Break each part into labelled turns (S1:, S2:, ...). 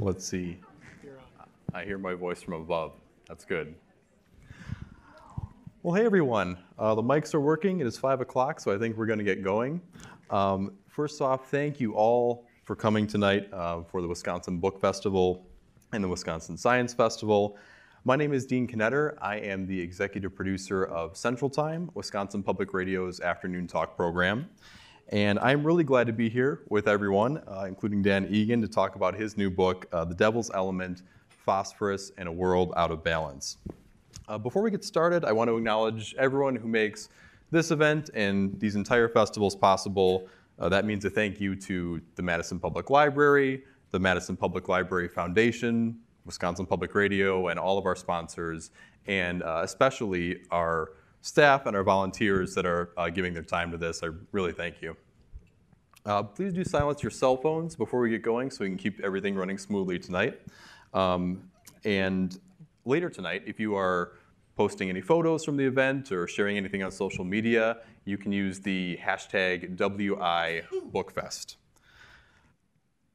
S1: Let's see. I hear my voice from above. That's good. Well, hey everyone. The mics are working. It is 5 o'clock, so I think we're going to get going. First off, thank you all for coming tonight for the Wisconsin Book Festival and the Wisconsin Science Festival. My name is Dean Knetter. I am the executive producer of Central Time, Wisconsin Public Radio's afternoon talk program. And I'm really glad to be here with everyone, including Dan Egan, to talk about his new book, The Devil's Element, Phosphorus in a World Out of Balance. Before we get started, I want to acknowledge everyone who makes this event and these entire festivals possible. That means a thank you to the Madison Public Library, the Madison Public Library Foundation, Wisconsin Public Radio, and all of our sponsors, and especially our staff and our volunteers that are giving their time to this. I really thank you. Please do silence your cell phones before we get going so we can keep everything running smoothly tonight. And later tonight, if you are posting any photos from the event or sharing anything on social media, you can use the hashtag WIBookFest.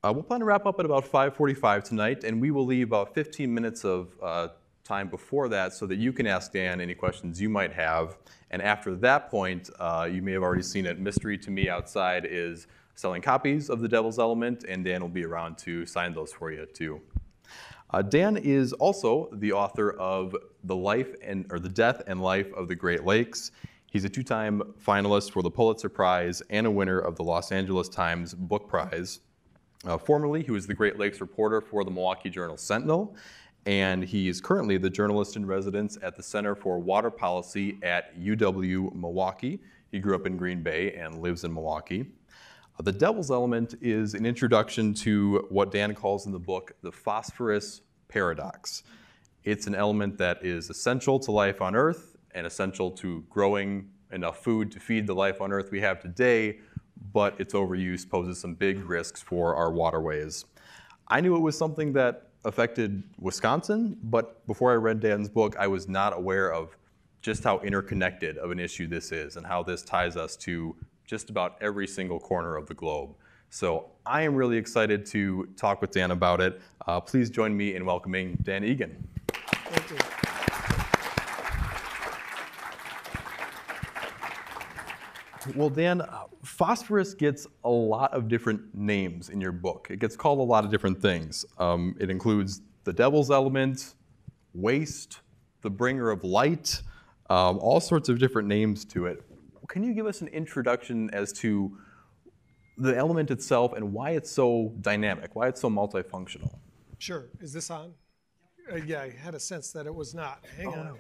S1: We'll plan to wrap up at about 5:45 tonight, and we will leave about 15 minutes of time before that so that you can ask Dan any questions you might have. And after that point, you may have already seen it, Mystery to Me outside is selling copies of The Devil's Element, and Dan will be around to sign those for you too. Dan is also the author of The Death and Life of the Great Lakes. He's a two-time finalist for the Pulitzer Prize and a winner of the Los Angeles Times Book Prize. Formerly, he was the Great Lakes reporter for the Milwaukee Journal-Sentinel, and he is currently the journalist in residence at the Center for Water Policy at UW-Milwaukee. He grew up in Green Bay and lives in Milwaukee. The Devil's Element is an introduction to what Dan calls in the book the phosphorus paradox. It's an element that is essential to life on Earth and essential to growing enough food to feed the life on Earth we have today, but its overuse poses some big risks for our waterways. I knew it was something that affected Wisconsin, but before I read Dan's book, I was not aware of just how interconnected of an issue this is and how this ties us to just about every single corner of the globe. So I am really excited to talk with Dan about it. Please join me in welcoming Dan Egan.
S2: Thank you.
S1: Well, Dan, phosphorus gets a lot of different names in your book. It gets called a lot of different things. It includes the devil's element, waste, the bringer of light, all sorts of different names to it. Can you give us an introduction as to the element itself and why it's so dynamic, why it's so multifunctional?
S2: Sure. Is this on? Yeah, I had a sense that it was not. Hang on. No.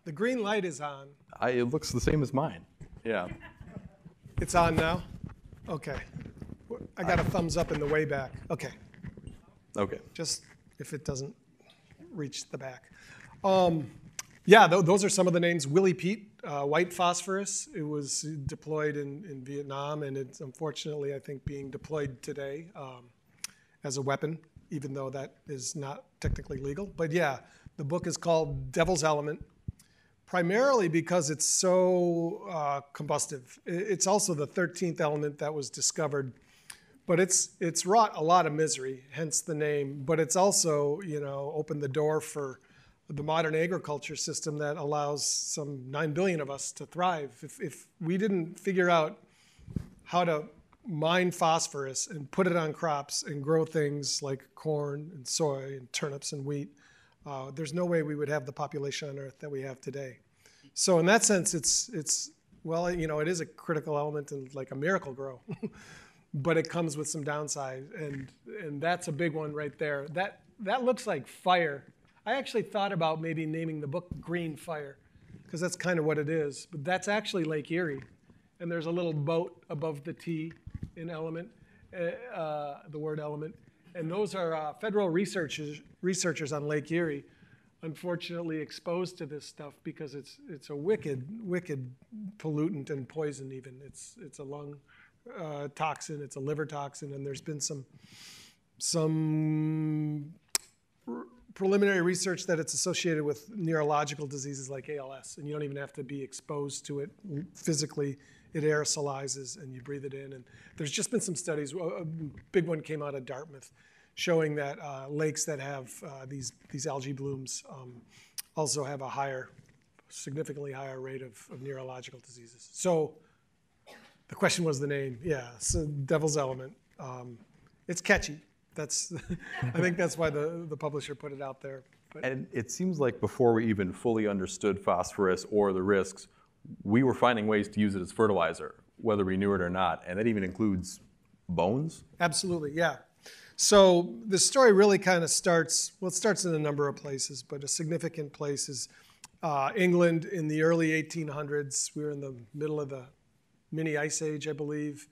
S2: The green light is on.
S1: It looks the same as mine. Yeah.
S2: It's on now? Okay. I got a thumbs up in the way back. Okay.
S1: Okay.
S2: Just if it doesn't reach the back. Yeah, those are some of the names. Willie Pete, white phosphorus. It was deployed in Vietnam, and it's unfortunately, I think, being deployed today as a weapon, even though that is not technically legal. But yeah, the book is called Devil's Element, primarily because it's so combustive. It's also the 13th element that was discovered, but it's wrought a lot of misery, hence the name. But it's also, opened the door for the modern agriculture system that allows some 9 billion of us to thrive. If we didn't figure out how to mine phosphorus and put it on crops and grow things like corn and soy and turnips and wheat, there's no way we would have the population on Earth that we have today. So in that sense, it's well, it is a critical element and like a miracle grow, but it comes with some downside, and that's a big one right there. That looks like fire. I actually thought about maybe naming the book Green Fire, because that's kind of what it is. But that's actually Lake Erie. And there's a little boat above the T in element, the word element. And those are federal researchers on Lake Erie, unfortunately exposed to this stuff because it's a wicked pollutant and poison even. It's a lung toxin, it's a liver toxin, and there's been some preliminary research that it's associated with neurological diseases like ALS, and you don't even have to be exposed to it physically. It aerosolizes and you breathe it in. And there's just been some studies. A big one came out of Dartmouth showing that lakes that have these algae blooms also have a significantly higher rate of neurological diseases. So the question was the name. Yeah, so Devil's Element. It's catchy. That's I think that's why the publisher put it out there. But
S1: and it seems like before we even fully understood phosphorus or the risks, we were finding ways to use it as fertilizer, whether we knew it or not, and that even includes bones?
S2: Absolutely, yeah. So the story really kind of starts, well, it starts in a number of places, but a significant place is England in the early 1800s. We were in the middle of the mini ice age, I believe.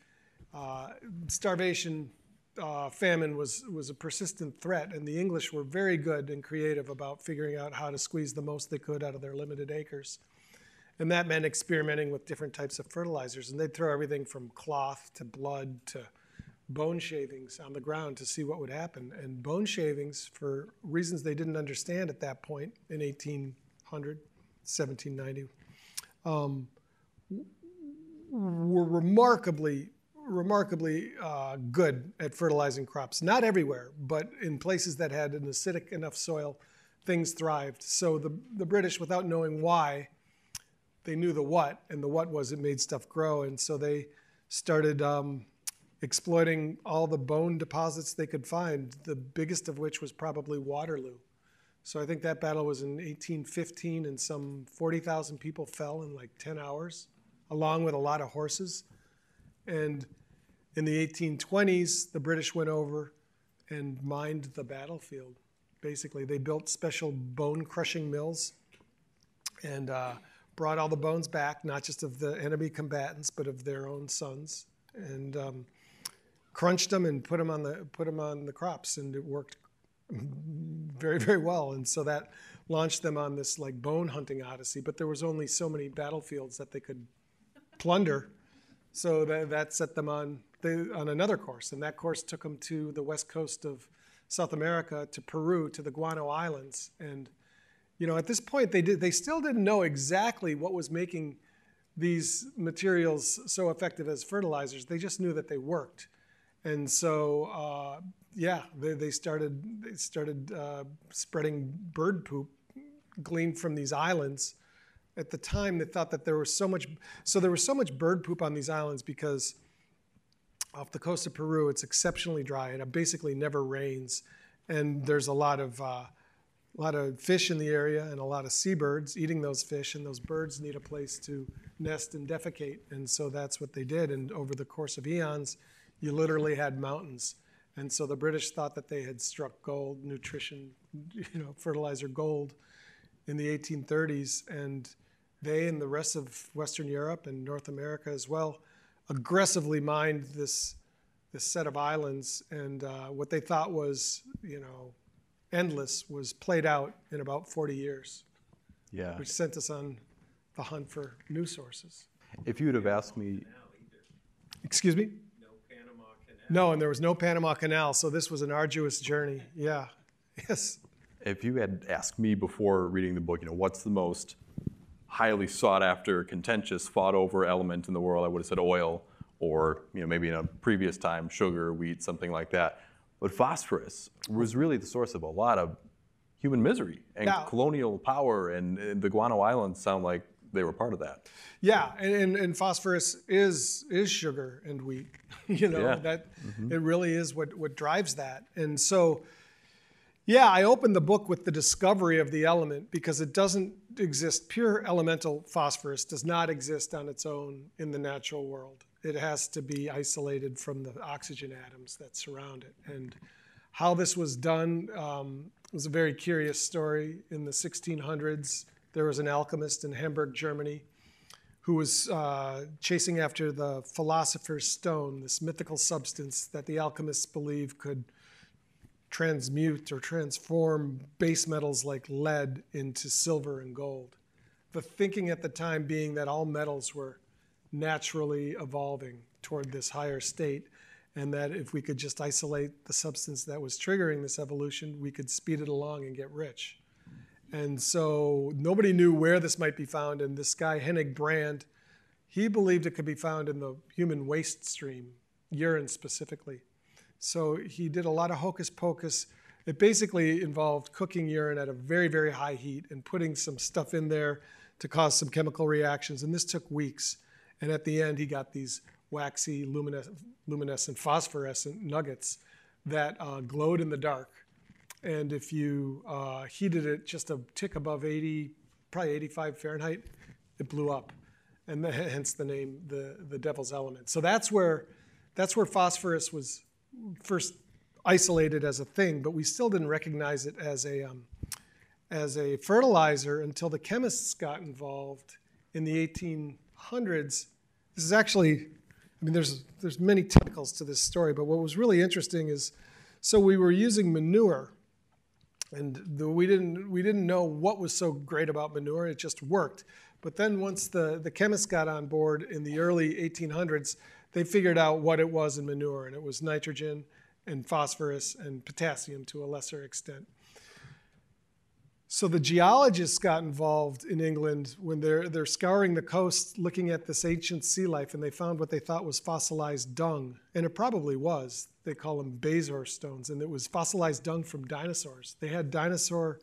S2: Starvation, famine was a persistent threat, and the English were very good and creative about figuring out how to squeeze the most they could out of their limited acres. And that meant experimenting with different types of fertilizers. And they'd throw everything from cloth to blood to bone shavings on the ground to see what would happen. And bone shavings, for reasons they didn't understand at that point in 1800, 1790, were remarkably good at fertilizing crops. Not everywhere, but in places that had an acidic enough soil, things thrived. So the British, without knowing why, they knew the what, and the what was it made stuff grow. And so they started exploiting all the bone deposits they could find, the biggest of which was probably Waterloo. So I think that battle was in 1815, and some 40,000 people fell in like 10 hours, along with a lot of horses. And in the 1820s, the British went over and mined the battlefield. Basically, they built special bone-crushing mills and brought all the bones back, not just of the enemy combatants, but of their own sons, and crunched them and put them on the crops, and it worked very, very well. And so that launched them on this like bone hunting odyssey. But there was only so many battlefields that they could plunder, so that set them on another course, and that course took them to the west coast of South America, to Peru, to the Guano Islands. And you know, at this point, they still didn't know exactly what was making these materials so effective as fertilizers. They just knew that they worked. And so, yeah, they started spreading bird poop gleaned from these islands. At the time, they thought that there was so much bird poop on these islands because off the coast of Peru, it's exceptionally dry and it basically never rains. And there's a lot of fish in the area and a lot of seabirds eating those fish, and those birds need a place to nest and defecate. And so that's what they did. And over the course of eons, you literally had mountains. And so the British thought that they had struck gold, nutrition, fertilizer gold in the 1830s. And they and the rest of Western Europe and North America as well aggressively mined this set of islands. And what they thought was, endless was played out in about 40 years,
S1: Yeah.
S2: which sent us on the hunt for new sources.
S1: If you would have asked me,
S2: Excuse me?
S3: No Panama Canal.
S2: No, and there was no Panama Canal, so this was an arduous journey. Yeah, yes.
S1: if you had asked me before reading the book, what's the most highly sought after, contentious, fought over element in the world, I would have said oil, or maybe in a previous time, sugar, wheat, something like that. But phosphorus was really the source of a lot of human misery and colonial power, and the Guano Islands sound like they were part of that.
S2: Yeah, and phosphorus is sugar and wheat. That it really is what drives that. And so, yeah, I opened the book with the discovery of the element because it doesn't exist. Pure elemental phosphorus does not exist on its own in the natural world. It has to be isolated from the oxygen atoms that surround it. And how this was done was a very curious story. In the 1600s, there was an alchemist in Hamburg, Germany, who was chasing after the philosopher's stone, this mythical substance that the alchemists believed could transmute or transform base metals like lead into silver and gold. The thinking at the time being that all metals were naturally evolving toward this higher state, and that if we could just isolate the substance that was triggering this evolution, we could speed it along and get rich. And so nobody knew where this might be found, and this guy, Hennig Brand, he believed it could be found in the human waste stream, urine specifically. So he did a lot of hocus pocus. It basically involved cooking urine at a very, very high heat and putting some stuff in there to cause some chemical reactions. And this took weeks. And at the end, he got these waxy, luminescent, phosphorescent nuggets that glowed in the dark. And if you heated it just a tick above 80, probably 85 Fahrenheit, it blew up. And hence the name, the devil's element. So that's where phosphorus was first isolated as a thing, but we still didn't recognize it as a fertilizer until the chemists got involved in the 1800s. This is actually, I mean, there's many tentacles to this story, but what was really interesting is, so we were using manure, and we didn't know what was so great about manure. It just worked. But then once the chemists got on board in the early 1800s, they figured out what it was in manure, and it was nitrogen and phosphorus and potassium to a lesser extent. So the geologists got involved in England when they're scouring the coast looking at this ancient sea life, and they found what they thought was fossilized dung. And it probably was. They call them Bezoar stones, and it was fossilized dung from dinosaurs. They had dinosaur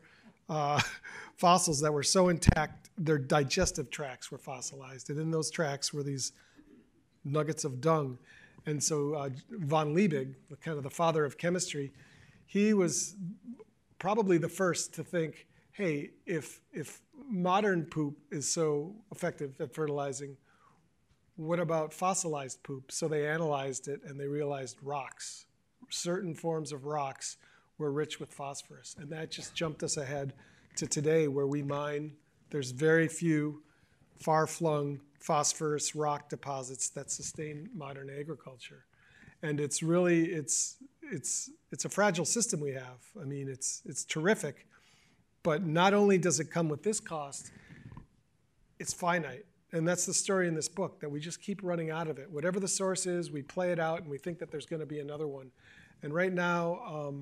S2: fossils that were so intact, their digestive tracts were fossilized. And in those tracts were these nuggets of dung. And so von Liebig, kind of the father of chemistry, he was probably the first to think, hey, if modern poop is so effective at fertilizing, what about fossilized poop? So they analyzed it and they realized rocks, certain forms of rocks were rich with phosphorus. And that just jumped us ahead to today where we mine. There's very few far-flung phosphorus rock deposits that sustain modern agriculture. And it's really, it's a fragile system we have. I mean, it's terrific. But not only does it come with this cost, it's finite. And that's the story in this book, that we just keep running out of it. Whatever the source is, we play it out and we think that there's going to be another one. And right now,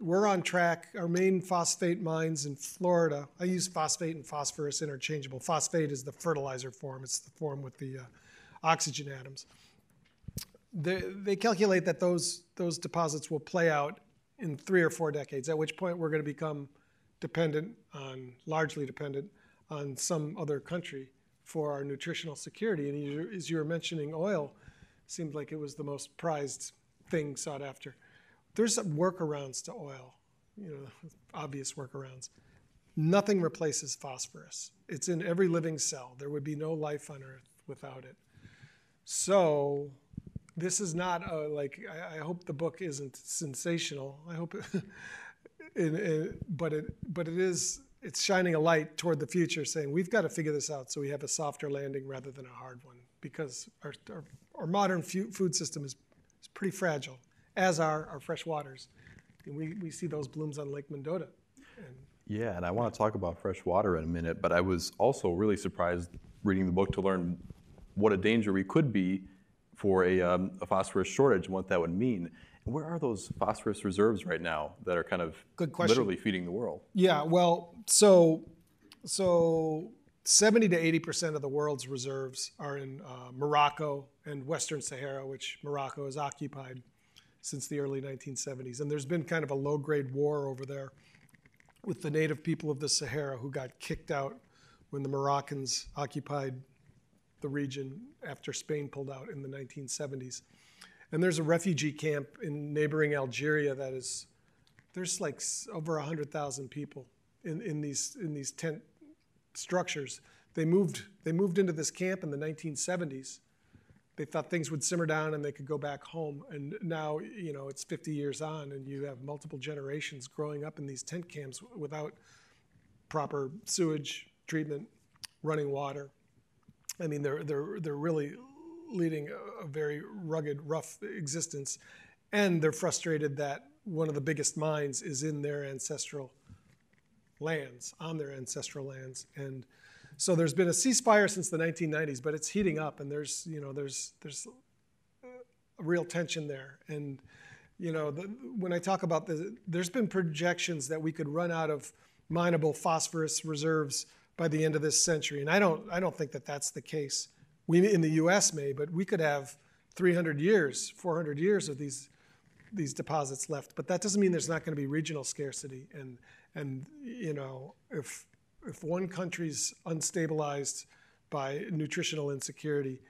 S2: we're on track. Our main phosphate mines in Florida, I use phosphate and phosphorus interchangeable. Phosphate is the fertilizer form. It's the form with the oxygen atoms. They calculate that those deposits will play out in 3 or 4 decades, at which point we're going to become largely dependent on some other country for our nutritional security. And as you were mentioning, oil seemed like it was the most prized thing sought after. There's some workarounds to oil, obvious workarounds. Nothing replaces phosphorus. It's in every living cell. There would be no life on Earth without it. So this is not I hope the book isn't sensational. I hope but it is. It's shining a light toward the future, saying we've got to figure this out so we have a softer landing rather than a hard one, because our modern food system is pretty fragile, as are our fresh waters. And we see those blooms on Lake Mendota.
S1: Yeah, and I want to talk about fresh water in a minute, but I was also really surprised reading the book to learn what a danger we could be for a phosphorus shortage and what that would mean. And where are those phosphorus reserves right now that are kind of literally feeding the world? Yeah,
S2: well, so 70 to 80% of the world's reserves are in Morocco and Western Sahara, which Morocco has occupied since the early 1970s. And there's been kind of a low-grade war over there with the native people of the Sahara who got kicked out when the Moroccans occupied the region after Spain pulled out in the 1970s. And there's a refugee camp in neighboring Algeria there's like over 100,000 people in these tent structures. They moved into this camp in the 1970s. They thought things would simmer down and they could go back home. And now, it's 50 years on and you have multiple generations growing up in these tent camps without proper sewage treatment, running water. I mean, they're really leading a very rugged, rough existence. And they're frustrated that one of the biggest mines is in their ancestral lands, on their ancestral lands. And so there's been a ceasefire since the 1990s, but it's heating up, and there's a real tension there. And when I talk about there's been projections that we could run out of mineable phosphorus reserves by the end of this century, and I don't think that that's the case. We in the U.S. may, but we could have 300 years, 400 years of these these deposits left. But that doesn't mean there's not going to be regional scarcity. And you know, if one country's unstabilized by nutritional insecurity,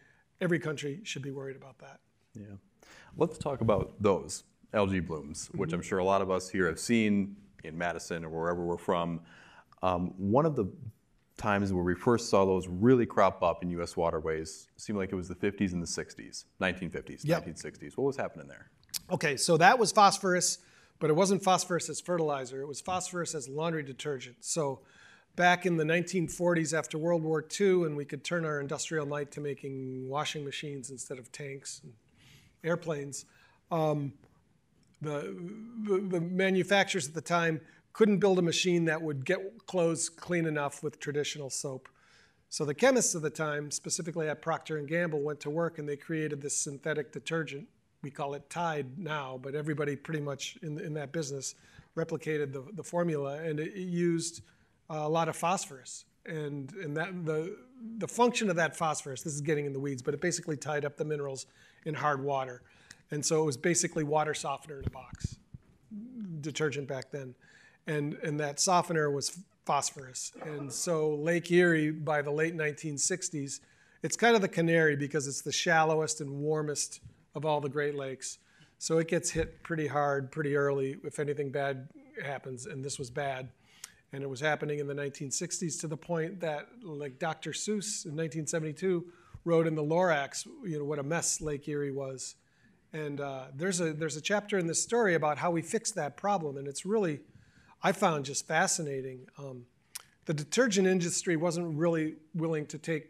S2: every country should be worried about that.
S1: Yeah. Let's talk about those algae blooms, which I'm sure a lot of us here have seen in Madison or wherever we're from. One of the times where we first saw those really crop up in U.S. waterways seemed like it was the 50s and the 60s, 1950s,
S2: Yep.
S1: 1960s. What was happening there?
S2: Okay, so that was phosphorus, but it wasn't phosphorus as fertilizer. It was phosphorus as laundry detergent. So back in the 1940s after World War II, and we could turn our industrial might to making washing machines instead of tanks and airplanes, the manufacturers at the time couldn't build a machine that would get clothes clean enough with traditional soap. So the chemists of the time, specifically at Procter & Gamble, went to work and they created this synthetic detergent. We call it Tide now, but everybody pretty much in that business replicated the formula, and it used a lot of phosphorus. And that the function of that phosphorus, this is getting in the weeds, but it basically tied up the minerals in hard water. And so it was basically water softener in a box, detergent back then. And that softener was phosphorus. And so Lake Erie, by the late 1960s, it's kind of the canary because it's the shallowest and warmest of all the Great Lakes. So it gets hit pretty hard, pretty early if anything bad happens, and this was bad. And it was happening in the 1960s to the point that, like Dr. Seuss in 1972 wrote in the Lorax, you know, what a mess Lake Erie was. And there's a chapter in this story about how we fixed that problem, and it's really, I found just fascinating. The detergent industry wasn't really willing to take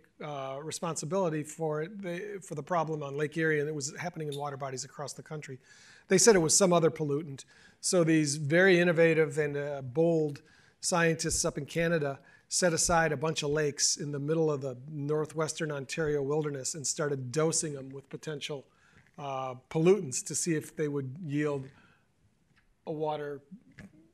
S2: responsibility for the problem on Lake Erie, and it was happening in water bodies across the country. They said it was some other pollutant. So these very innovative and bold scientists up in Canada set aside a bunch of lakes in the middle of the northwestern Ontario wilderness and started dosing them with potential pollutants to see if they would yield a water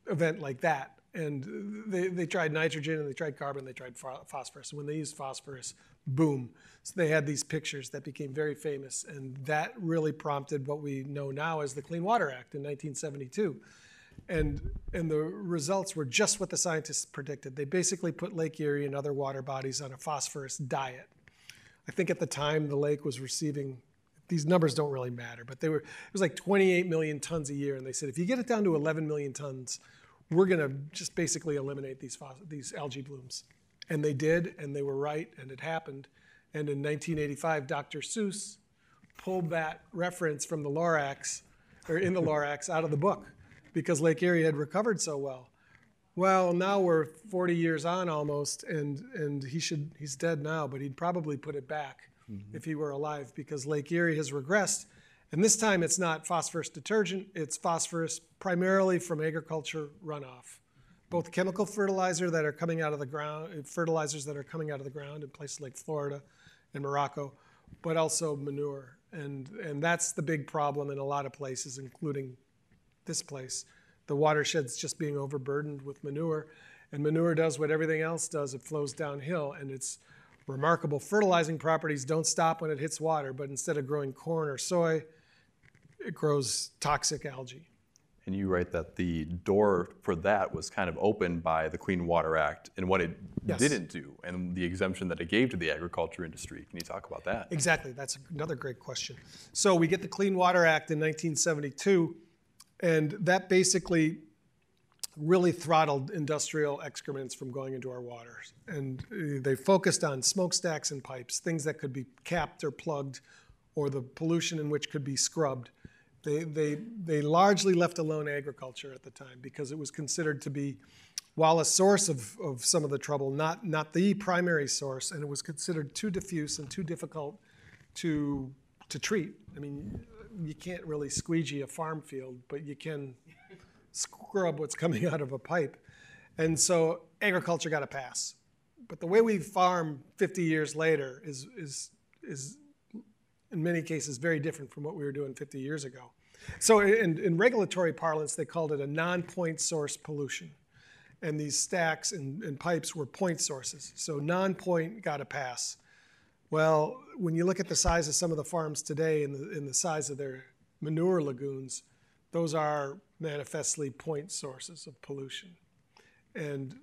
S2: event like that. And they tried nitrogen, and they tried carbon, they tried phosphorus. And when they used phosphorus, boom. So they had these pictures that became very famous, and that really prompted what we know now as the Clean Water Act in 1972. And the results were just what the scientists predicted. They basically put Lake Erie and other water bodies on a phosphorus diet. I think at the time the lake was receiving, these numbers don't really matter, but it was like 28 million tons a year. And they said, if you get it down to 11 million tons, we're going to just basically eliminate these algae blooms. And they did, and they were right, and it happened. And in 1985, Dr. Seuss pulled that reference from the Lorax, or in the Lorax, out of the book, because Lake Erie had recovered so well. Well, now we're 40 years on almost, and he's dead now, but he'd probably put it back if he were alive, because Lake Erie has regressed. And this time it's not phosphorus detergent, it's phosphorus primarily from agriculture runoff. Both chemical fertilizer that are coming out of the ground, fertilizers that are coming out of the ground in places like Florida and Morocco, but also manure. And that's the big problem in a lot of places, including this place. The watershed's just being overburdened with manure, and manure does what everything else does. It flows downhill, and its remarkable fertilizing properties don't stop when it hits water, but instead of growing corn or soy, it grows toxic algae.
S1: And you write that the door for that was kind of opened by the Clean Water Act and what it didn't do, and the exemption that it gave to the agriculture industry. Can you talk about that?
S2: Exactly. That's another great question. So we get the Clean Water Act in 1972, and that basically really throttled industrial excrements from going into our waters. And they focused on smokestacks and pipes, things that could be capped or plugged, or the pollution in which could be scrubbed. They largely left alone agriculture at the time because it was considered to be, while a source of some of the trouble, not the primary source, and it was considered too diffuse and too difficult to treat. I mean, you can't really squeegee a farm field, but you can scrub what's coming out of a pipe. And so agriculture got a pass. But the way we farm 50 years later is in many cases very different from what we were doing 50 years ago. So in regulatory parlance, they called it a non-point source pollution. And these stacks and pipes were point sources. So non-point got a pass. Well, when you look at the size of some of the farms today and the size of their manure lagoons, those are manifestly point sources of pollution. And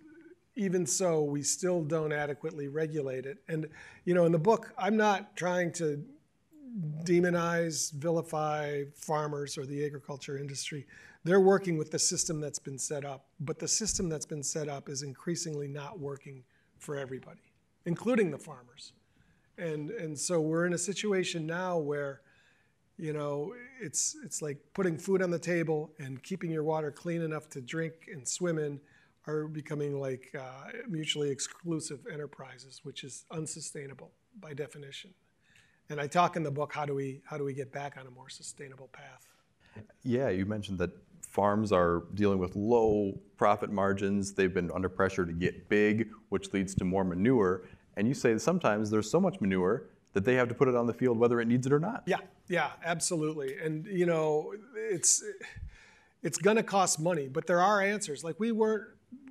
S2: even so, we still don't adequately regulate it. And, you know, in the book, I'm not trying to demonize, vilify farmers or the agriculture industry. They're working with the system that's been set up, but the system that's been set up is increasingly not working for everybody, including the farmers. And so we're in a situation now where, you know, it's like putting food on the table and keeping your water clean enough to drink and swim in are becoming like mutually exclusive enterprises, which is unsustainable by definition. And I talk in the book, how do we get back on a more sustainable path?
S1: Yeah, you mentioned that farms are dealing with low profit margins. They've been under pressure to get big, which leads to more manure. And you say that sometimes there's so much manure that they have to put it on the field whether it needs it or not.
S2: Yeah, absolutely. And you know, it's going to cost money, but there are answers. Like we weren't,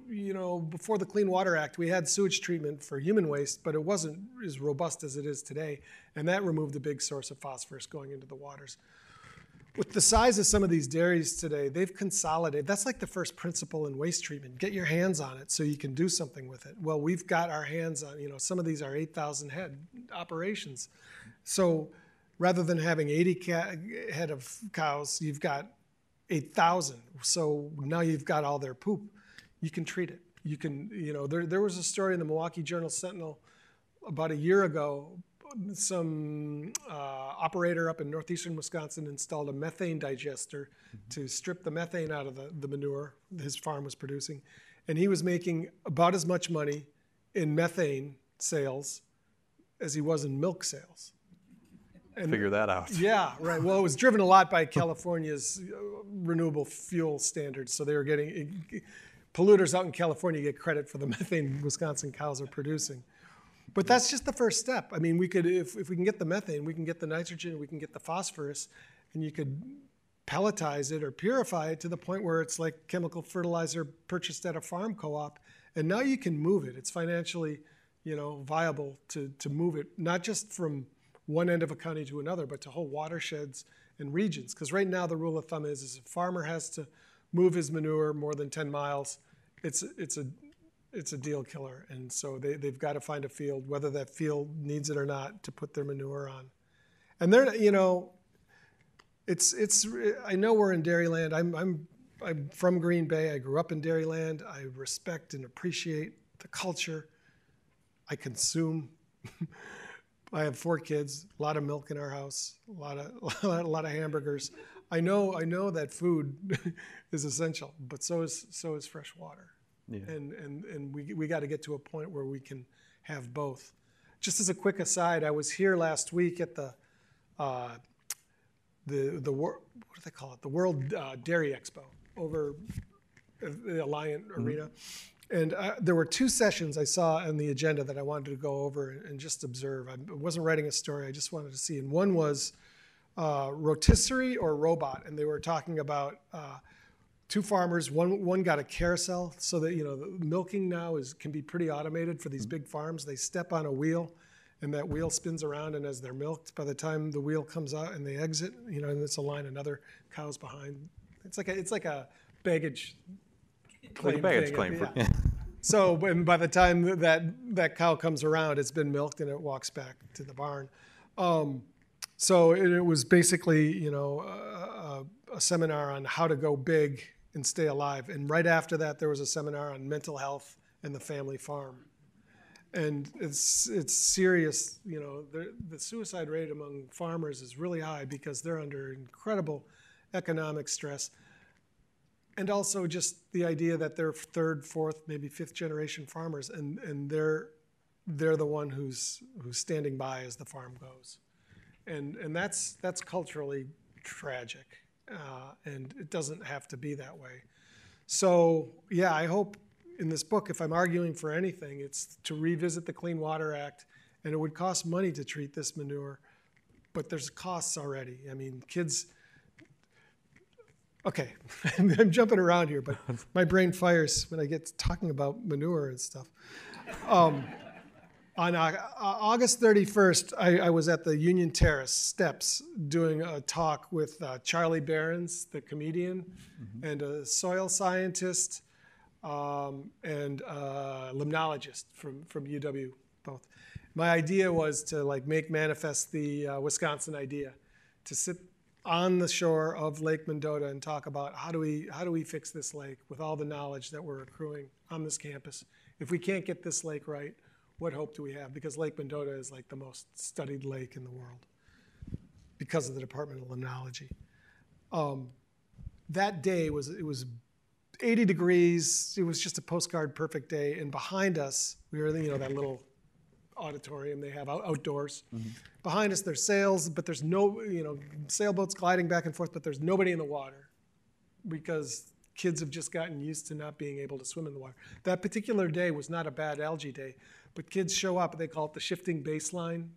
S2: you know, before the Clean Water Act, we had sewage treatment for human waste, but it wasn't as robust as it is today. And that removed a big source of phosphorus going into the waters. With the size of some of these dairies today, they've consolidated. That's like the first principle in waste treatment. Get your hands on it so you can do something with it. Well, we've got our hands on, you know, some of these are 8,000 head operations. So rather than having 80 head of cows, you've got 8,000. So now you've got all their poop. You can treat it. You can, you know, there was a story in the Milwaukee Journal-Sentinel about a year ago. Some operator up in northeastern Wisconsin installed a methane digester to strip the methane out of the manure his farm was producing. And he was making about as much money in methane sales as he was in milk sales. And
S1: figure that out.
S2: Yeah, right. Well, it was driven a lot by California's renewable fuel standards. So they were getting, polluters out in California get credit for the methane Wisconsin cows are producing. But that's just the first step. I mean, we could, if we can get the methane, we can get the nitrogen, we can get the phosphorus, and you could pelletize it or purify it to the point where it's like chemical fertilizer purchased at a farm co-op. And now you can move it. It's financially, you know, viable to move it, not just from one end of a county to another, but to whole watersheds and regions. Because right now the rule of thumb is if a farmer has to move his manure more than 10 miles, it's a deal killer. And so they've got to find a field, whether that field needs it or not, to put their manure on. And they're, you know, I know we're in Dairyland. I'm from Green Bay. I grew up in Dairyland. I respect and appreciate the culture. I consume. I have 4 kids, a lot of milk in our house, a lot of hamburgers. I know that food is essential, but so is fresh water. Yeah. And we got to get to a point where we can have both. Just as a quick aside, I was here last week at the what do they call it? The World Dairy Expo over at the Alliant Arena. And there were 2 sessions I saw on the agenda that I wanted to go over and just observe. I wasn't writing a story, I just wanted to see. And one was rotisserie or robot. And they were talking about 2 farmers. One got a carousel so that, you know, the milking now can be pretty automated for these big farms. They step on a wheel and that wheel spins around, and as they're milked, by the time the wheel comes out and they exit, you know, and it's a line of other cows behind. It's like a baggage claim. Yeah. So, and by the time that cow comes around, it's been milked and it walks back to the barn. So it was basically, you know, a seminar on how to go big and stay alive. And right after that, there was a seminar on mental health and the family farm. And it's serious, you know, the suicide rate among farmers is really high because they're under incredible economic stress. And also just the idea that they're 3rd, 4th, maybe 5th generation farmers, and they're the one who's standing by as the farm goes. And that's culturally tragic. And it doesn't have to be that way. So yeah, I hope in this book, if I'm arguing for anything, it's to revisit the Clean Water Act, and it would cost money to treat this manure, but there's costs already. I mean, kids, okay, I'm jumping around here, but my brain fires when I get to talking about manure and stuff. On August 31st, I was at the Union Terrace steps doing a talk with Charlie Behrens, the comedian, and a soil scientist and a limnologist from UW both. My idea was to like make manifest the Wisconsin idea, to sit on the shore of Lake Mendota and talk about how do we fix this lake with all the knowledge that we're accruing on this campus. If we can't get this lake right, what hope do we have? Because Lake Mendota is like the most studied lake in the world because of the Department of Limnology. That day it was 80 degrees. It was just a postcard perfect day. And behind us, we were in that little auditorium they have outdoors. Behind us, there's sails, but there's no sailboats gliding back and forth, but there's nobody in the water because kids have just gotten used to not being able to swim in the water. That particular day was not a bad algae day, but kids show up. They call it the shifting baseline.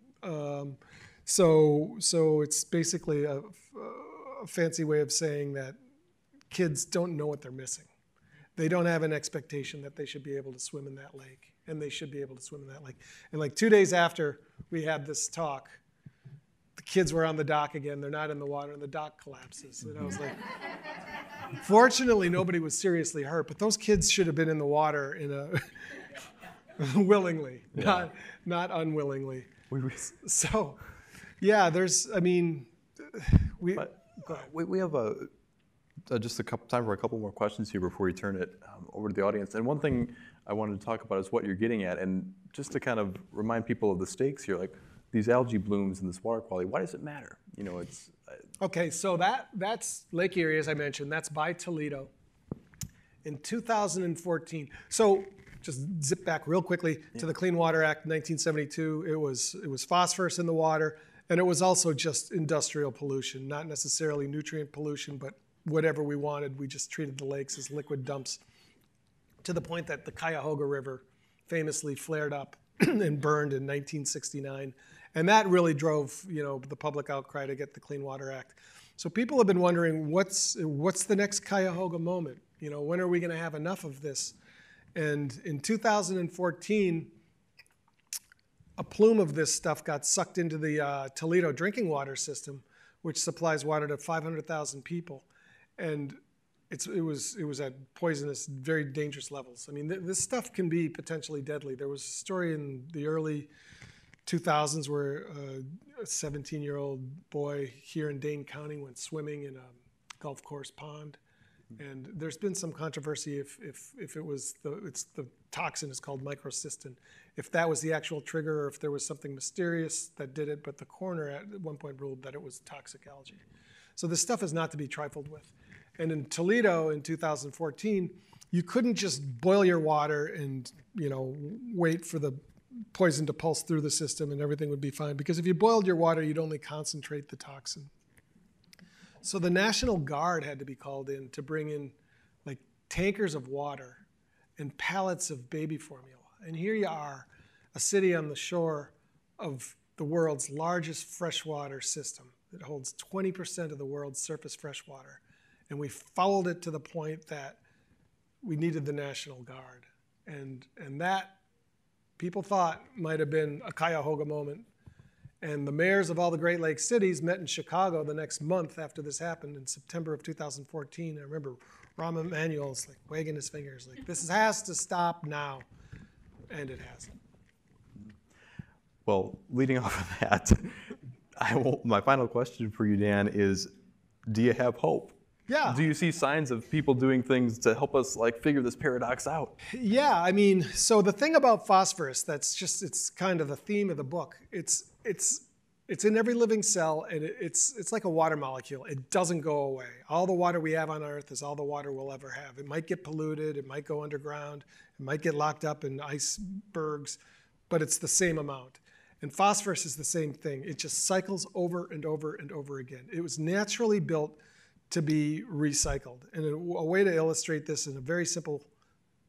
S2: So it's basically a fancy way of saying that kids don't know what they're missing. They don't have an expectation that they should be able to swim in that lake, and they should be able to swim in that lake. And like 2 days after we had this talk, the kids were on the dock again. They're not in the water, and the dock collapses. And I was like, fortunately, nobody was seriously hurt, but those kids should have been in the water willingly, not unwillingly. So, yeah, we
S1: have just time for a couple more questions here before we turn it over to the audience. And one thing I wanted to talk about is what you're getting at, and just to kind of remind people of the stakes here, like these algae blooms and this water quality. Why does it matter?
S2: Okay, so that's Lake Erie, as I mentioned. That's by Toledo. In 2014, so just zip back real quickly to the Clean Water Act, 1972. It was phosphorus in the water, and it was also just industrial pollution, not necessarily nutrient pollution, but whatever we wanted. We just treated the lakes as liquid dumps, to the point that the Cuyahoga River famously flared up and burned in 1969. And that really drove the public outcry to get the Clean Water Act. So people have been wondering, what's the next Cuyahoga moment? When are we going to have enough of this? And in 2014, a plume of this stuff got sucked into the Toledo drinking water system, which supplies water to 500,000 people. And it was at poisonous, very dangerous levels. I mean, this stuff can be potentially deadly. There was a story in the early 2000s where a 17-year-old boy here in Dane County went swimming in a golf course pond. And there's been some controversy if it was the toxin is called microcystin, if that was the actual trigger or if there was something mysterious that did it. But the coroner at one point ruled that it was toxic algae. So this stuff is not to be trifled with. And in Toledo in 2014, you couldn't just boil your water and wait for the poison to pulse through the system and everything would be fine. Because if you boiled your water, you'd only concentrate the toxin. So the National Guard had to be called in to bring in like tankers of water and pallets of baby formula. And here you are, a city on the shore of the world's largest freshwater system that holds 20% of the world's surface freshwater. And we fouled it to the point that we needed the National Guard. And that people thought might have been a Cuyahoga moment. And the mayors of all the Great Lakes cities met in Chicago the next month after this happened in September of 2014. I remember Rahm Emanuel's like wagging his fingers like, this has to stop now. And it hasn't.
S1: Well, leading off of that, my final question for you, Dan, is do you have hope?
S2: Yeah.
S1: Do you see signs of people doing things to help us figure this paradox out?
S2: Yeah, I mean, so the thing about phosphorus, it's kind of the theme of the book. It's in every living cell, and it's like a water molecule. It doesn't go away. All the water we have on Earth is all the water we'll ever have. It might get polluted, it might go underground, it might get locked up in icebergs, but it's the same amount. And phosphorus is the same thing. It just cycles over and over and over again. It was naturally built to be recycled. And a way to illustrate this in a very simple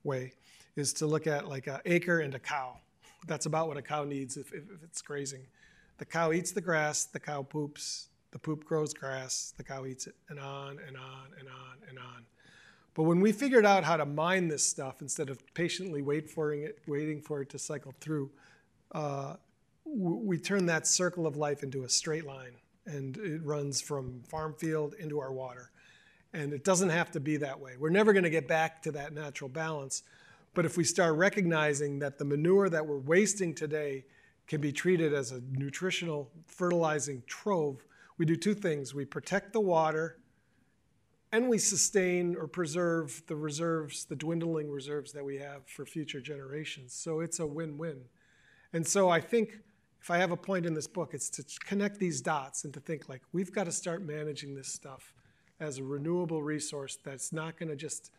S2: way is to look at like an acre and a cow. That's about what a cow needs if it's grazing. The cow eats the grass, the cow poops, the poop grows grass, the cow eats it, and on and on and on and on. But when we figured out how to mine this stuff instead of patiently waiting for it to cycle through, we turn that circle of life into a straight line, and it runs from farm field into our water. And it doesn't have to be that way. We're never going to get back to that natural balance. But if we start recognizing that the manure that we're wasting today can be treated as a nutritional fertilizing trove, we do two things. We protect the water, and we sustain or preserve the reserves, the dwindling reserves that we have for future generations. So it's a win-win. And so I think if I have a point in this book, it's to connect these dots and to think like, we've got to start managing this stuff as a renewable resource that's not going to just,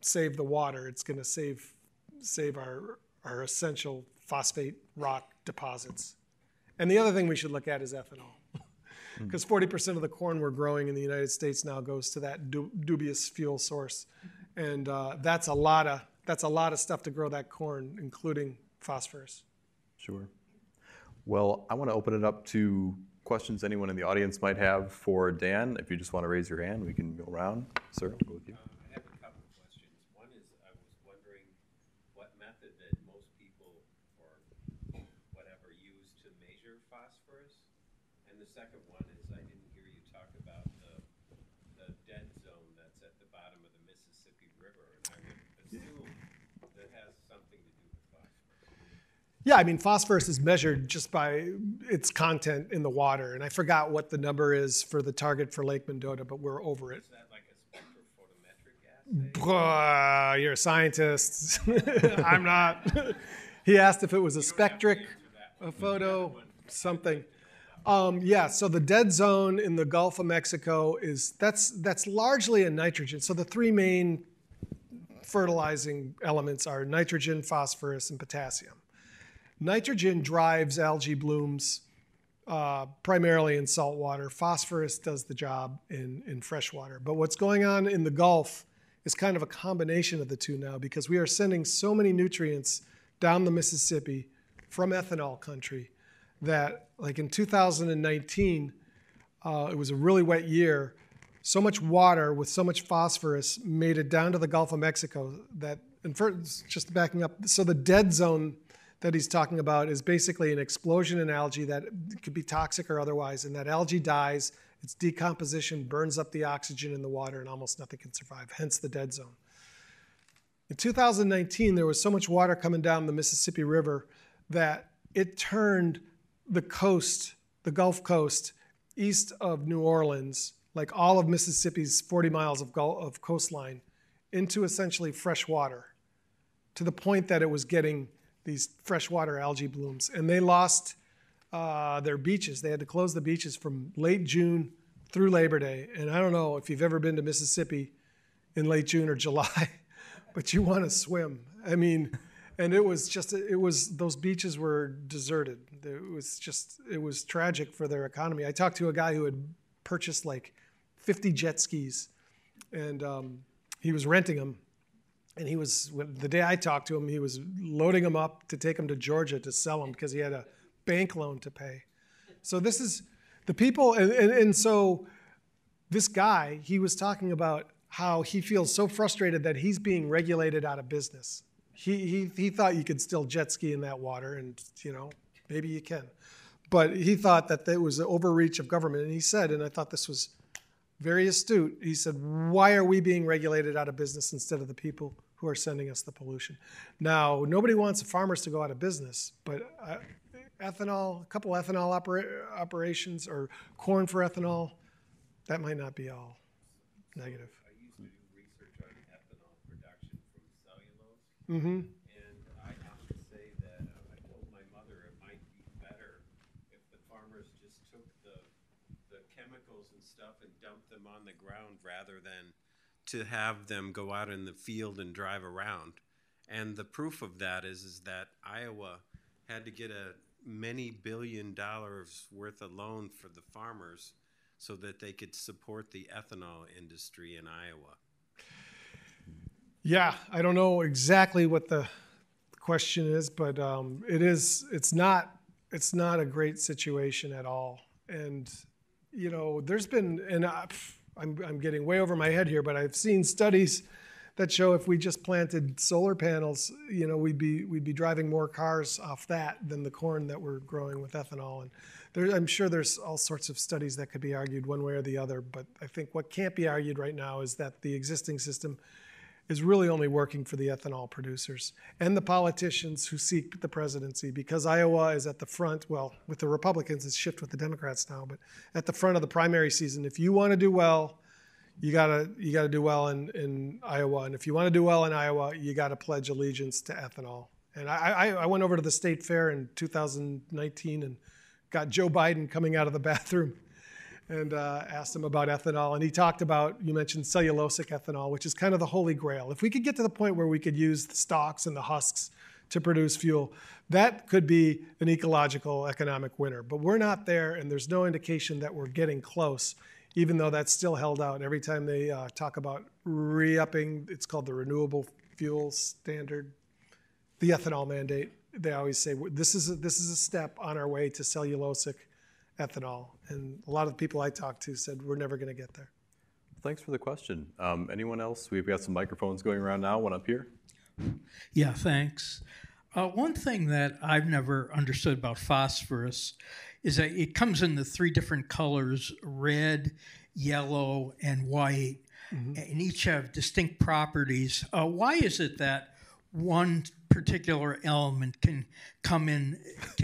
S2: save the water. It's going to save our essential phosphate rock deposits. And the other thing we should look at is ethanol. Because 40% of the corn we're growing in the United States now goes to that dubious fuel source. And that's a lot of stuff to grow that corn, including phosphorus.
S1: Sure. Well, I want to open it up to questions anyone in the audience might have for Dan. If you just want to raise your hand, we can go around. Sir, I'll go with you.
S3: I have a couple of questions. One is I was wondering what method that most people or whatever use to measure phosphorus. And the second one is I didn't hear you talk about the dead zone that's at the bottom of the Mississippi River. And I would assume that has something to do with phosphorus.
S2: Yeah, I mean, phosphorus is measured just by its content in the water. And I forgot what the number is for the target for Lake Mendota, but we're over it.
S3: Is that like a spectrophotometric assay?
S2: You're a scientist. I'm not. He asked if it was a spectric, a photo, something. Yeah, so the dead zone in the Gulf of Mexico that's largely a nitrogen. So the three main fertilizing elements are nitrogen, phosphorus, and potassium. Nitrogen drives algae blooms primarily in salt water. Phosphorus does the job in fresh water. But what's going on in the Gulf is kind of a combination of the two now, because we are sending so many nutrients down the Mississippi from ethanol country that, like in 2019, it was a really wet year. So much water with so much phosphorus made it down to the Gulf of Mexico that, and just backing up, so the dead zone that he's talking about is basically an explosion in algae that could be toxic or otherwise, and that algae dies, its decomposition burns up the oxygen in the water, and almost nothing can survive, hence the dead zone. In 2019, there was so much water coming down the Mississippi River that it turned the coast, the Gulf Coast, east of New Orleans, like all of Mississippi's 40 miles of coastline, into essentially fresh water, to the point that it was getting these freshwater algae blooms. And they lost their beaches. They had to close the beaches from late June through Labor Day. And I don't know if you've ever been to Mississippi in late June or July, but you want to swim. I mean, and those beaches were deserted. It was tragic for their economy. I talked to a guy who had purchased like 50 jet skis, and he was renting them. And the day I talked to him, he was loading them up to take them to Georgia to sell them because he had a bank loan to pay. So this is the people, and so this guy, he was talking about how he feels so frustrated that he's being regulated out of business. He thought you could still jet ski in that water, and maybe you can. But he thought that there was an overreach of government. And he said, and I thought this was very astute, he said, why are we being regulated out of business instead of the people who are sending us the pollution? Now, nobody wants farmers to go out of business, but ethanol, a couple ethanol operations or corn for ethanol, that might not be all negative.
S3: I used to do research on ethanol production from cellulose.
S2: Mm-hmm.
S3: And I have to say that I told my mother it might be better if the farmers just took the chemicals and stuff and dumped them on the ground rather than to have them go out in the field and drive around. And the proof of that is that Iowa had to get a many $1 billion worth of loan for the farmers so that they could support the ethanol industry in Iowa.
S2: Yeah, I don't know exactly what the question is, but it's not a great situation at all. And there's been, and I'm getting way over my head here, but I've seen studies that show if we just planted solar panels, we'd be driving more cars off that than the corn that we're growing with ethanol. And I'm sure there's all sorts of studies that could be argued one way or the other, but I think what can't be argued right now is that the existing system is really only working for the ethanol producers and the politicians who seek the presidency, because Iowa is at the front. Well, with the Republicans, it's shifted with the Democrats now, but at the front of the primary season. If you want to do well, you gotta do well in Iowa, and if you want to do well in Iowa, you got to pledge allegiance to ethanol. And I went over to the state fair in 2019 and got Joe Biden coming out of the bathroom and asked him about ethanol. And he talked about, you mentioned cellulosic ethanol, which is kind of the holy grail. If we could get to the point where we could use the stalks and the husks to produce fuel, that could be an ecological economic winner. But we're not there, and there's no indication that we're getting close, even though that's still held out. Every time they talk about re-upping, it's called the Renewable Fuel Standard, the ethanol mandate, they always say, this is a step on our way to cellulosic ethanol. And a lot of the people I talked to said, we're never going to get there.
S1: Thanks for the question. Anyone else? We've got some microphones going around now. One up here.
S4: Yeah, thanks. One thing that I've never understood about phosphorus is that it comes in the 3 different colors, red, yellow, and white, and each have distinct properties. Why is it that one particular element can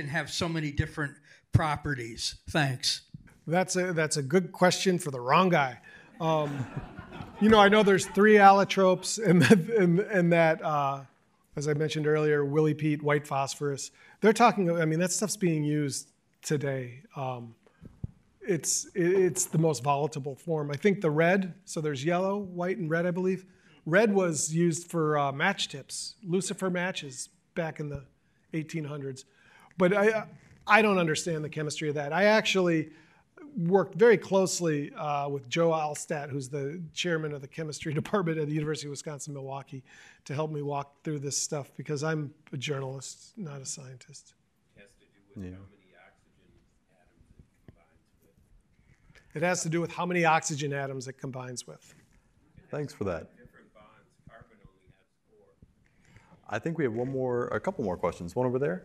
S4: have so many different properties? Thanks.
S2: That's a good question for the wrong guy. I know there's 3 allotropes, and that, as I mentioned earlier, Willie Pete, white phosphorus. They're talking. I mean, that stuff's being used today. It's the most volatile form. I think the red. So there's yellow, white, and red, I believe. Red was used for match tips, lucifer matches back in the 1800s. But I don't understand the chemistry of that. I actually worked very closely with Joe Alstat, who's the chairman of the chemistry department at the University of Wisconsin-Milwaukee, to help me walk through this stuff, because I'm a journalist, not a scientist.
S3: It has to do with how many oxygen atoms it combines with.
S2: It has to do with how many oxygen atoms it combines with.
S1: Thanks for that.
S3: Different bonds. Carbon only has 4.
S1: I think we have a couple more questions. One over there.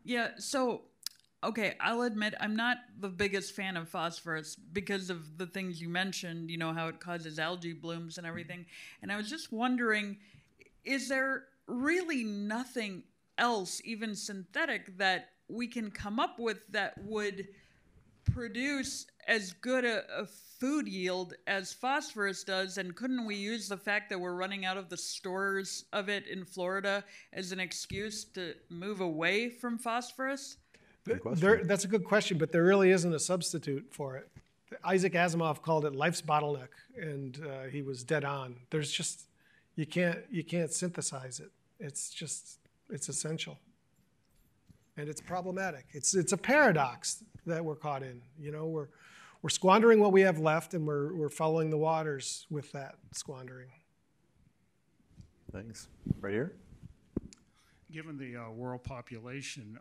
S5: Yeah, so, okay, I'll admit I'm not the biggest fan of phosphorus because of the things you mentioned, how it causes algae blooms and everything. And I was just wondering, is there really nothing else, even synthetic, that we can come up with that would produce as good a food yield as phosphorus does? And couldn't we use the fact that we're running out of the stores of it in Florida as an excuse to move away from phosphorus?
S2: That's a good question, but there really isn't a substitute for it. Isaac Asimov called it life's bottleneck, and he was dead on. There's just, you can't synthesize it. It's essential. And it's problematic. It's a paradox that we're caught in. We're squandering what we have left, and we're following the waters with that squandering.
S1: Thanks. Right here.
S6: Given the world population,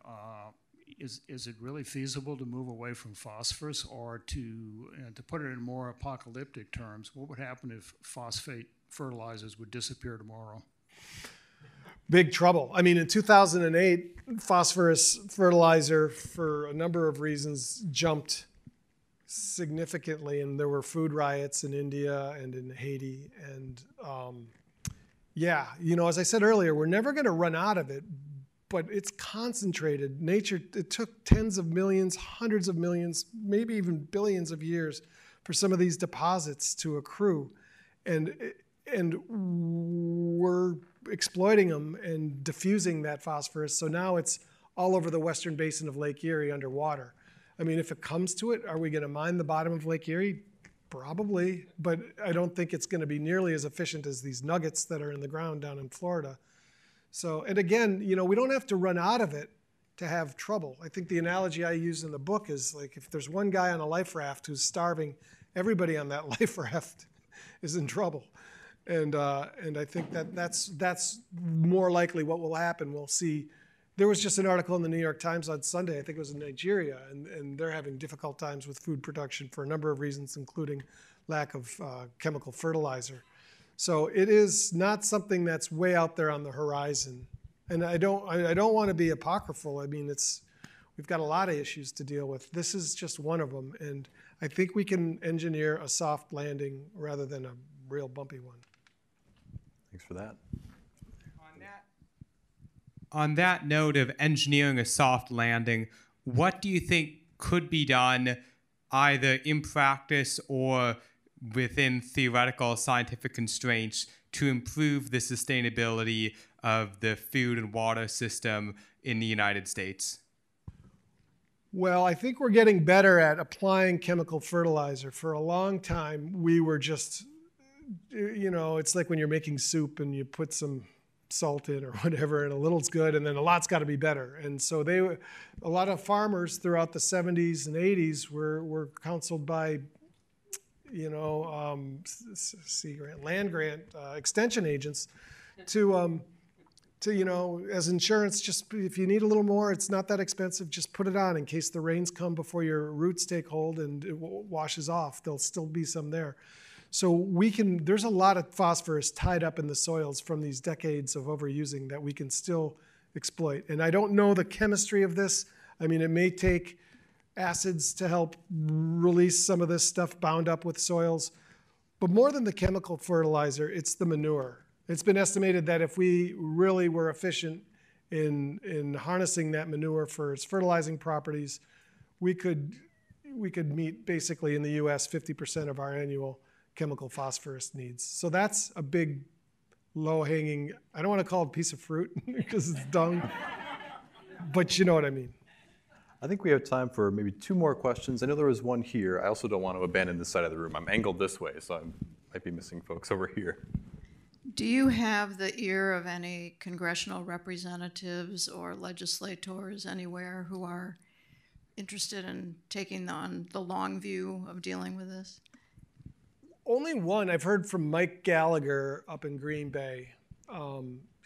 S6: is it really feasible to move away from phosphorus, or to put it in more apocalyptic terms, what would happen if phosphate fertilizers would disappear tomorrow?
S2: Big trouble. I mean, in 2008, phosphorus fertilizer, for a number of reasons, jumped significantly, and there were food riots in India and in Haiti. And as I said earlier, we're never going to run out of it, but it's concentrated. Nature, it took tens of millions, hundreds of millions, maybe even billions of years for some of these deposits to accrue. And we're exploiting them and diffusing that phosphorus. So now it's all over the western basin of Lake Erie underwater. I mean, if it comes to it, are we going to mine the bottom of Lake Erie? Probably, but I don't think it's going to be nearly as efficient as these nuggets that are in the ground down in Florida. So, and again, we don't have to run out of it to have trouble. I think the analogy I use in the book is like, if there's one guy on a life raft who's starving, everybody on that life raft is in trouble. And I think that's more likely what will happen. We'll see. There was just an article in the New York Times on Sunday, I think it was in Nigeria, and they're having difficult times with food production for a number of reasons, including lack of chemical fertilizer. So it is not something that's way out there on the horizon. And I don't want to be apocryphal. I mean, we've got a lot of issues to deal with. This is just one of them. And I think we can engineer a soft landing rather than a real bumpy one.
S1: Thanks for that.
S7: On that note of engineering a soft landing, what do you think could be done either in practice or within theoretical scientific constraints to improve the sustainability of the food and water system in the United States?
S2: Well, I think we're getting better at applying chemical fertilizer. For a long time, we were just, it's like when you're making soup and you put some salt in or whatever, and a little's good, and then a lot's got to be better. And so a lot of farmers throughout the 70s and 80s were counseled by, land grant extension agents to as insurance, just if you need a little more, it's not that expensive, just put it on in case the rains come before your roots take hold and it washes off. There'll still be some there. So there's a lot of phosphorus tied up in the soils from these decades of overusing that we can still exploit. And I don't know the chemistry of this. I mean, it may take acids to help release some of this stuff bound up with soils. But more than the chemical fertilizer, it's the manure. It's been estimated that if we really were efficient in harnessing that manure for its fertilizing properties, we could meet basically in the US 50% of our annual chemical phosphorus needs. So that's a big low-hanging, I don't want to call it a piece of fruit because it's dung, but you know what I mean.
S1: I think we have time for maybe 2 more questions. I know there was one here. I also don't want to abandon this side of the room. I'm angled this way, so I might be missing folks over here.
S8: Do you have the ear of any congressional representatives or legislators anywhere who are interested in taking on the long view of dealing with this?
S2: Only one. I've heard from Mike Gallagher up in Green Bay.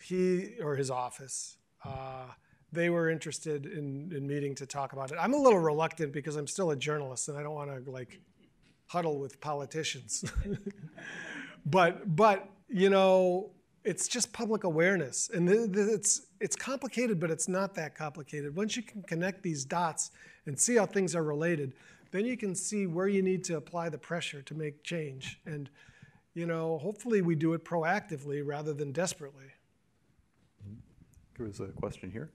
S2: He or his office, they were interested in meeting to talk about it. I'm a little reluctant because I'm still a journalist and I don't want to huddle with politicians. But it's just public awareness, and it's complicated, but it's not that complicated. Once you can connect these dots and see how things are related, then you can see where you need to apply the pressure to make change. And hopefully we do it proactively rather than desperately.
S1: There was a question here.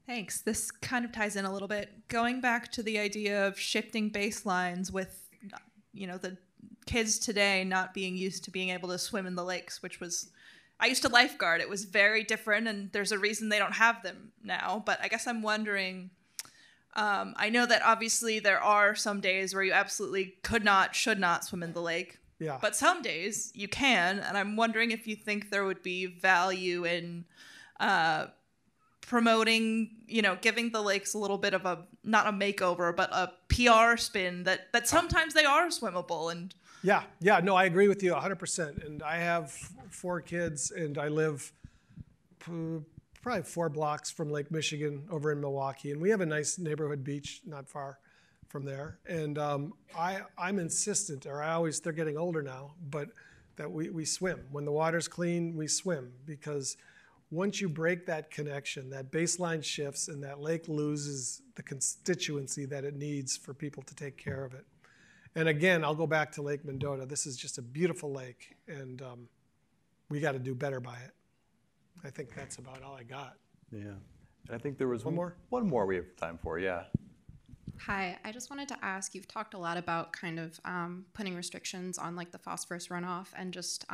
S9: Thanks. This kind of ties in a little bit. Going back to the idea of shifting baselines with, the kids today not being used to being able to swim in the lakes, which was, I used to lifeguard. It was very different, and there's a reason they don't have them now. But I guess I'm wondering, I know that obviously there are some days where you absolutely should not swim in the lake.
S2: Yeah.
S9: But some days you can, and I'm wondering if you think there would be value in promoting, giving the lakes a little bit of not a makeover, but a PR spin that sometimes they are swimmable. And
S2: Yeah, no, I agree with you 100%. And I have 4 kids, and I live probably 4 blocks from Lake Michigan over in Milwaukee. And we have a nice neighborhood beach not far from there. And I'm insistent, they're getting older now, but that we swim. When the water's clean, we swim, because once you break that connection, that baseline shifts and that lake loses the constituency that it needs for people to take care of it. And again, I'll go back to Lake Mendota. This is just a beautiful lake, and we got to do better by it. I think that's about all I got.
S1: Yeah. And I think there was
S2: one more?
S1: One more we have time for, yeah.
S10: Hi, I just wanted to ask, you've talked a lot about kind of putting restrictions on the phosphorus runoff and just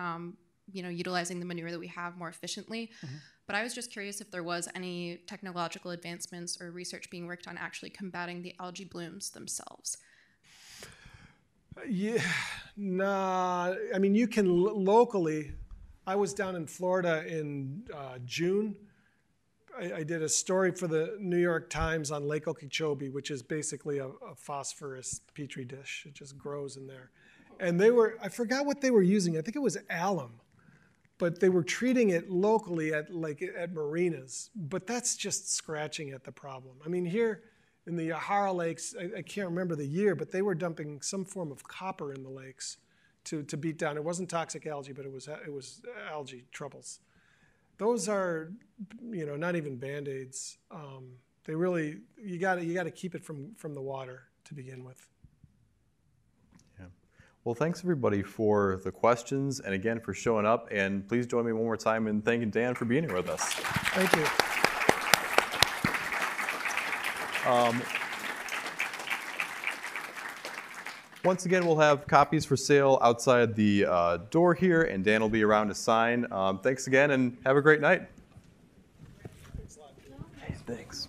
S10: utilizing the manure that we have more efficiently. Mm-hmm. But I was just curious if there was any technological advancements or research being worked on actually combating the algae blooms themselves.
S2: Yeah, nah. I mean, you can locally. I was down in Florida in June. I did a story for the New York Times on Lake Okeechobee, which is basically a phosphorus petri dish. It just grows in there. And I forgot what they were using. I think it was alum. But they were treating it locally at marinas. But that's just scratching at the problem. I mean, here in the Yahara lakes, I can't remember the year, but they were dumping some form of copper in the lakes to beat down. It wasn't toxic algae, but it was algae troubles. Those are, not even Band-Aids. They really, you got to keep it from the water to begin with.
S1: Yeah. Well, thanks everybody for the questions and again for showing up. And please join me one more time in thanking Dan for being here with us.
S2: Thank you.
S1: Once again, we'll have copies for sale outside the door here, and Dan will be around to sign. Thanks again, and have a great night.
S2: Thanks a lot.
S1: Hey, thanks.